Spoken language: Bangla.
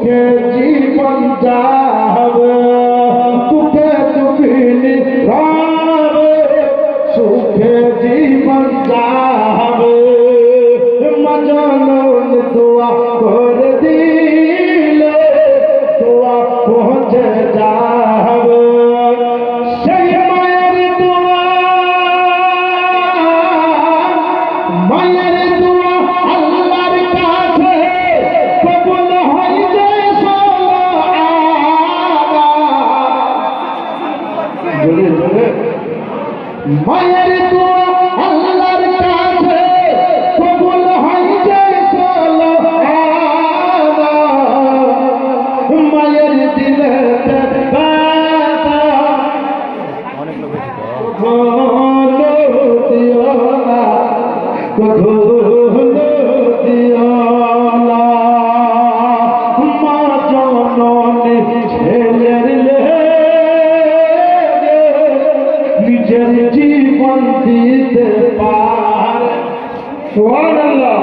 সুখে জীবন যাবে দুঃখে দুঃখিনী রবে সুখে জীবন যাবে মজনুন দোয়া করে দিলে দোয়া পৌঁছে যাবে সেই মায়ের দোয়া আল্লাহর কাছে কবুল হয় যে মায়ের দোয়া আল্লাহর কাছে কবুল হয় যে মায়ের দিলে নিজের জীবন দিতে পারে সুবহানাল্লাহ।